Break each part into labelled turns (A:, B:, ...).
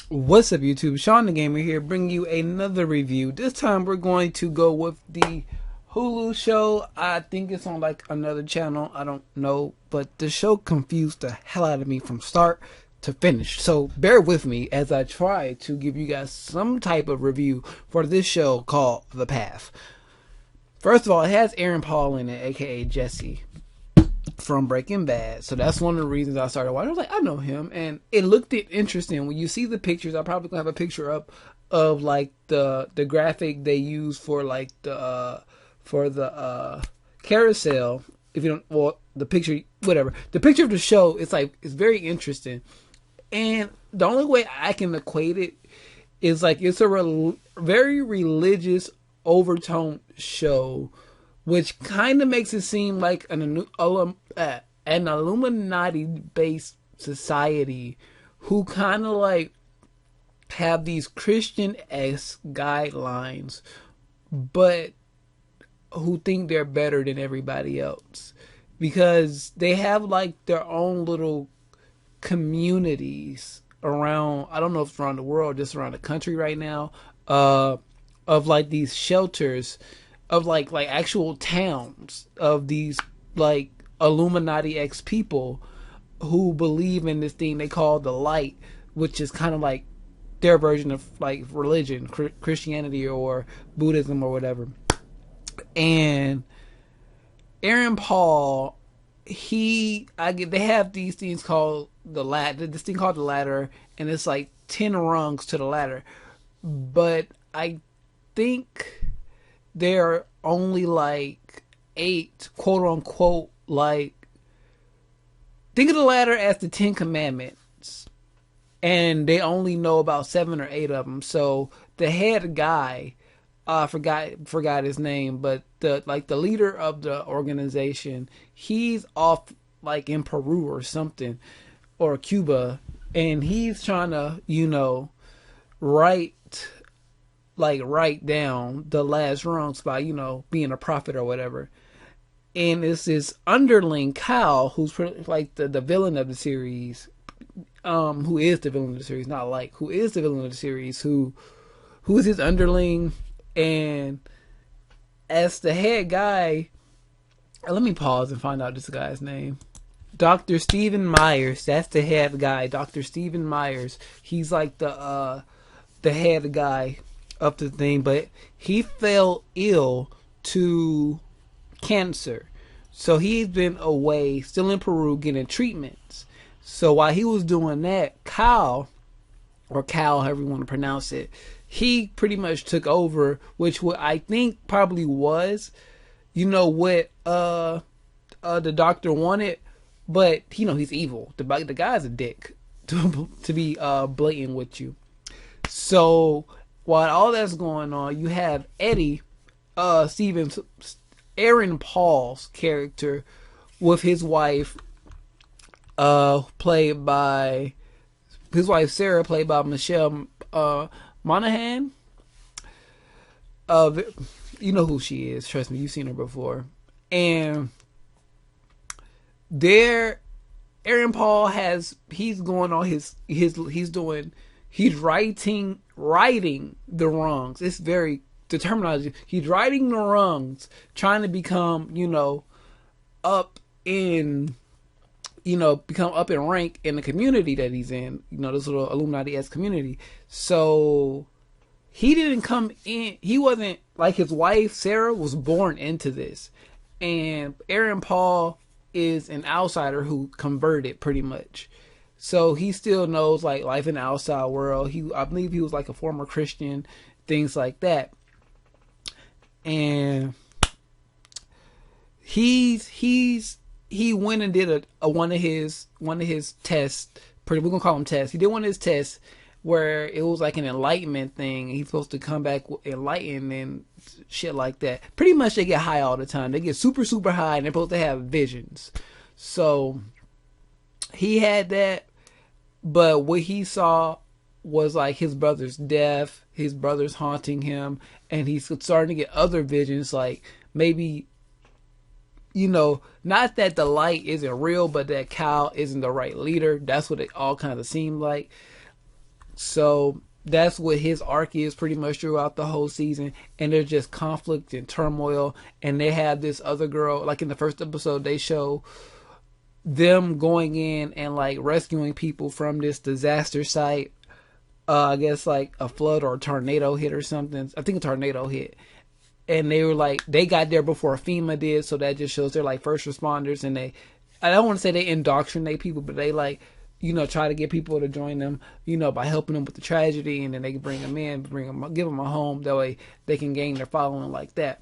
A: What's up, YouTube? Shawn DaGamer here, bringing you another review. This time we're going to go with the Hulu show. I think it's on like another channel. I don't know, but the show confused the hell out of me from start to finish. So bear with me as I try to give you guys some type of review for this show called The Path. First of all, it has Aaron Paul in it, aka Jesse from Breaking Bad, so that's one of the reasons I started watching. I was like, I know him, and it looked interesting. When you see the pictures, I'll probably gonna have a picture up of like the graphic they use for like the carousel. If you don't, well, the picture, whatever, the picture of the show, it's very interesting. And the only way I can equate it is like it's a very religious overtone show, which kind of makes it seem like an Illuminati-based society who kind of like have these Christian-esque guidelines, but who think they're better than everybody else because they have like their own little communities around, I don't know if it's around the world, just around the country right now, of like these shelters of like actual towns of these like Illuminati X people who believe in this thing they call the light, which is kind of like their version of like religion, Christianity or Buddhism or whatever. And Aaron Paul, they have these things called the ladder, this thing called the ladder, and it's like 10 rungs to the ladder, but I think they're only like 8, quote unquote, like, think of the ladder as the 10 commandments, and they only know about 7 or 8 of them. So the head guy, forgot his name, but the leader of the organization, he's off like in Peru or something, or Cuba, and he's trying to, write down the last rungs by, being a prophet or whatever. And it's this underling, Kyle, who's like the villain of the series, who is the villain of the series, who is the villain of the series, who is his underling. And as the head guy, let me pause and find out this guy's name. Dr. Stephen Myers, that's the head guy, Dr. Stephen Myers. He's like the head guy of the thing, but he fell ill to cancer, so he's been away, still in Peru, getting treatments. So while he was doing that, Kyle, or Cal, however you want to pronounce it, he pretty much took over, which what I think probably was, what the doctor wanted, but he's evil. The guy's a dick, to be blatant with you. So while all that's going on, you have Eddie, Aaron Paul's character, with his wife, played by his wife Sarah, played by Michelle Monaghan. You know who she is. Trust me, you've seen her before. And Aaron Paul he's going on he's writing the rungs. It's very the terminology. He's writing the rungs, trying to become, up in, become up in rank in the community that he's in, this little Illuminati-esque community. So he didn't come in, he wasn't, like his wife, Sarah, was born into this. And Aaron Paul is an outsider who converted pretty much. So he still knows like life in the outside world. I believe he was like a former Christian, things like that. And he went and did one of his tests. We're gonna call them tests. He did one of his tests where it was like an enlightenment thing. He's supposed to come back enlightened and shit like that. Pretty much they get high all the time. They get super, super high, and they're supposed to have visions. So he had that, but what he saw was like his brother's death, his brother's haunting him, and he's starting to get other visions, like maybe, not that the light isn't real, but that Kyle isn't the right leader. That's what it all kind of seemed like. So that's what his arc is pretty much throughout the whole season. And there's just conflict and turmoil. And they have this other girl, like in the first episode, they show them going in and like rescuing people from this disaster site. I guess like a flood or a tornado hit or something. I think a tornado hit. And they were like, they got there before FEMA did. So that just shows they're like first responders. And I don't want to say they indoctrinate people, but they like, try to get people to join them, by helping them with the tragedy, and then they can bring them in, give them a home. That way they can gain their following like that.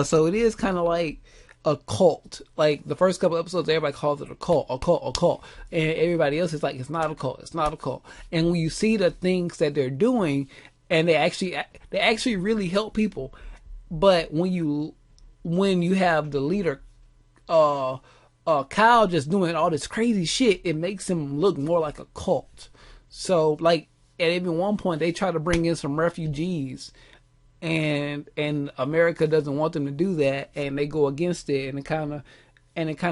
A: So it is kind of like a cult. Like the first couple episodes, everybody calls it a cult. And everybody else is like, it's not a cult. And when you see the things that they're doing, and they actually really help people. But when you have the leader, Kyle just doing all this crazy shit, it makes him look more like a cult. So, like, at even one point, they try to bring in some refugees, and America doesn't want them to do that, and they go against it, and it kind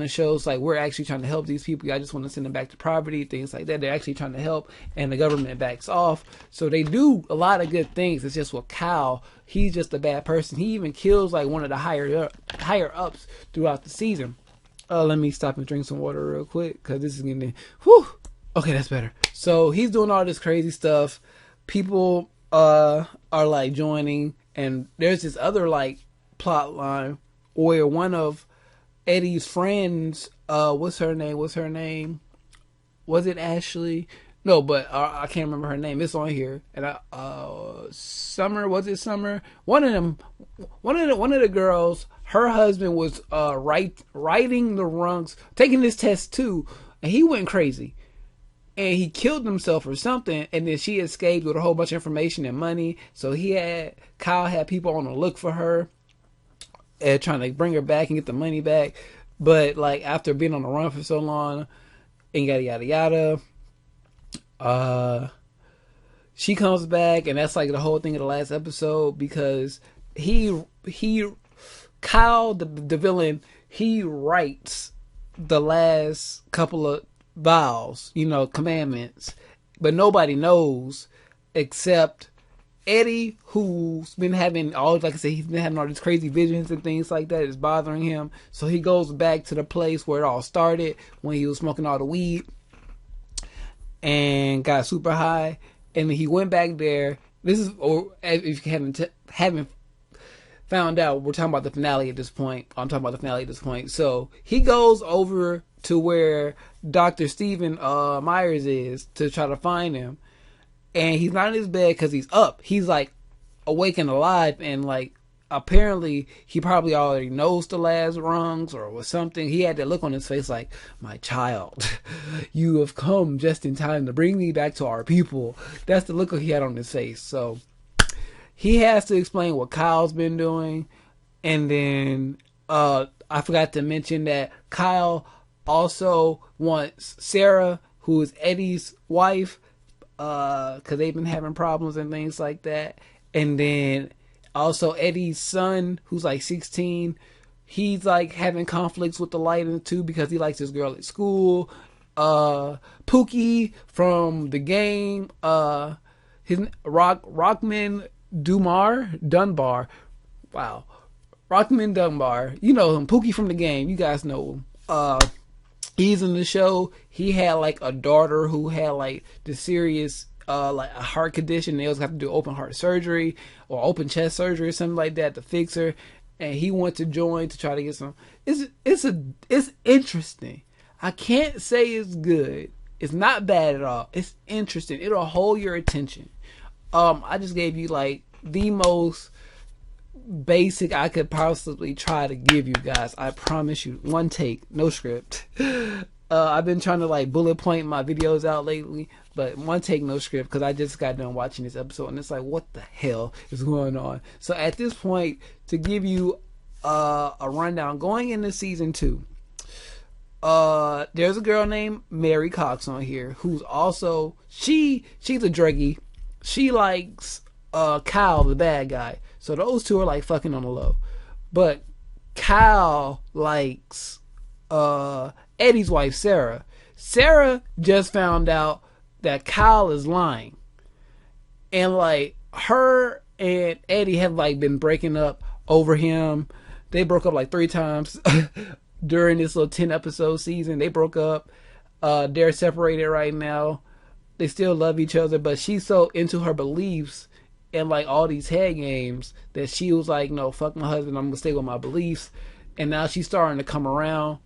A: of shows, like, we're actually trying to help these people. I just want to send them back to poverty, things like that. They're actually trying to help, and the government backs off. So they do a lot of good things. It's just with Kyle, he's just a bad person. He even kills, like, one of the higher ups throughout the season. Let me stop and drink some water real quick, because this is getting, whew. Okay, that's better. So he's doing all this crazy stuff. People are like joining, and there's this other like plot line where one of Eddie's friends, what's her name? Was it Ashley? No, but I can't remember her name. It's on here. And Summer, was it Summer? One of the girls, her husband was righting the wrongs, taking this test too, and he went crazy. And he killed himself or something, and then she escaped with a whole bunch of information and money. So Kyle had people on the look for her, and trying to bring her back and get the money back. But like after being on the run for so long, and yada yada yada, she comes back, and that's like the whole thing of the last episode, because Kyle, the villain, he writes the last couple of vows, commandments, but nobody knows except Eddie, who's been having he's been having all these crazy visions and things like that. It's bothering him. So he goes back to the place where it all started, when he was smoking all the weed and got super high. And then he went back there. This is, or if you haven't found out, we're talking about the finale at this point. I'm talking about the finale at this point. So he goes over to where Dr. Stephen Myers is to try to find him. And he's not in his bed because he's up. He's like awake and alive, and like apparently he probably already knows the last rungs or was something. He had that look on his face like, my child, you have come just in time to bring me back to our people. That's the look he had on his face. So he has to explain what Kyle's been doing. And then I forgot to mention that Kyle also wants Sarah, who is Eddie's wife, because they've been having problems and things like that. And then also Eddie's son, who's like 16, he's like having conflicts with the lighting too, because he likes this girl at school. Pookie from the game, his Rockman Dunbar. Wow. Rockman Dunbar. You know him, Pookie from the game. You guys know him. He's in the show. He had like a daughter who had like the serious like a heart condition. They also have to do open heart surgery or open chest surgery or something like that to fix her. And he went to join to try to get some. It's interesting. I can't say it's good. It's not bad at all. It's interesting. It'll hold your attention. I just gave you like the most basic I could possibly try to give you guys. I promise you, one take, no script. I've been trying to like bullet point my videos out lately, but one take, no script, because I just got done watching this episode and it's like, what the hell is going on? So at this point, to give you a rundown, going into season 2, there's a girl named Mary Cox on here who's also she's a druggie. She likes Kyle, the bad guy. So those two are like fucking on the low. But Kyle likes Eddie's wife, Sarah. Sarah just found out that Kyle is lying. And like her and Eddie have like been breaking up over him. They broke up like 3 times during this little 10 episode season. They broke up. They're separated right now. They still love each other, but she's so into her beliefs and like all these head games that she was like, no, fuck my husband, I'm gonna stay with my beliefs. And now she's starting to come around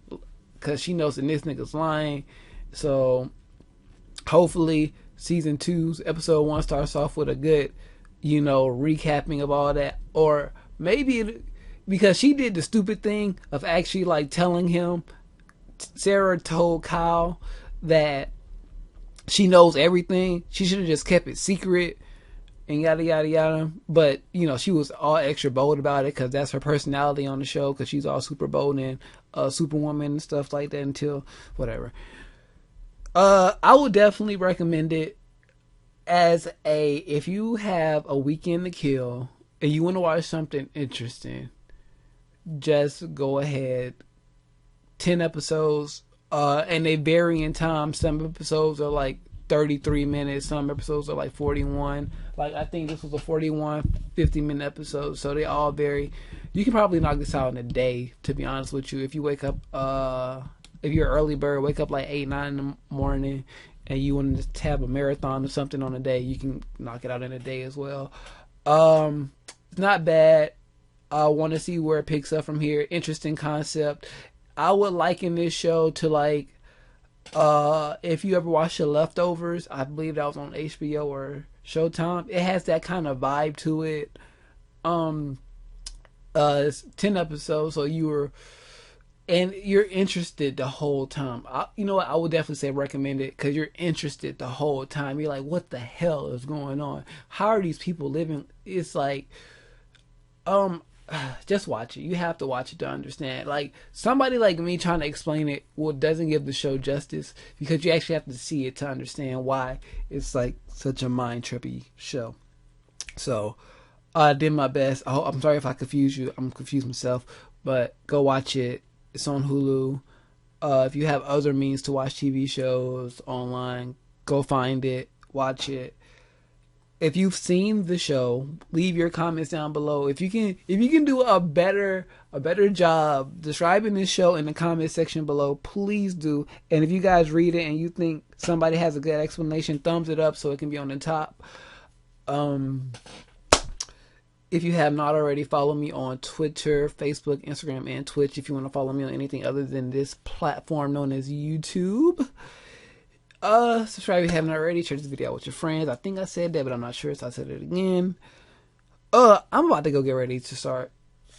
A: because she knows that this nigga's lying. So hopefully season 2's episode 1 starts off with a good, recapping of all that. Or maybe because she did the stupid thing of actually like telling him, Sarah told Kyle that she knows everything. She should have just kept it secret and yada yada yada. But she was all extra bold about it because that's her personality on the show. Because she's all super bold and Superwoman and stuff like that. Until whatever. I would definitely recommend it as if you have a weekend to kill and you want to watch something interesting. Just go ahead. 10 episodes, and they vary in time. Some episodes are like 33 minutes, some episodes are like 41. Like I think this was a 50-minute episode, so they all vary. You can probably knock this out in a day, to be honest with you. If you wake up, if you're an early bird, wake up like 8, 9 in the morning, and you want to have a marathon or something on a day, you can knock it out in a day as well. It's not bad. I want to see where it picks up from here. Interesting concept. I would liken this show to like if you ever watched The Leftovers. I believe that was on HBO or Showtime. It has that kind of vibe to it. It's 10 episodes, so you're interested the whole time. You know what? I would definitely say recommend it because you're interested the whole time. You're like, what the hell is going on? How are these people living? It's like, just watch it. You have to watch it to understand. Like somebody like me trying to explain it doesn't give the show justice because you actually have to see it to understand why it's like such a mind trippy show. So I did my best. I'm sorry if I confused you. I'm confused myself, but go watch it. It's on Hulu. If you have other means to watch TV shows online, go find it, watch it. If you've seen the show, leave your comments down below. If you can do a better job describing this show in the comment section below, please do. And if you guys read it and you think somebody has a good explanation, thumbs it up so it can be on the top. If you have not already, follow me on Twitter, Facebook, Instagram, and Twitch. If you want to follow me on anything other than this platform known as YouTube. Subscribe if you haven't already. Share this video out with your friends. I think I said that, but I'm not sure, so I said it again. I'm about to go get ready to start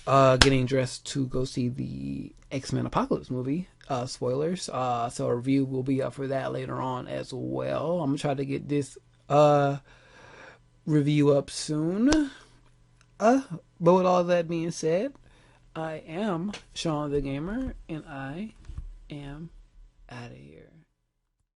A: getting dressed to go see the X-Men Apocalypse movie. Spoilers. So a review will be up for that later on as well. I'm gonna try to get this review up soon. But with all that being said, I am Shawn DaGamer, and I am out of here.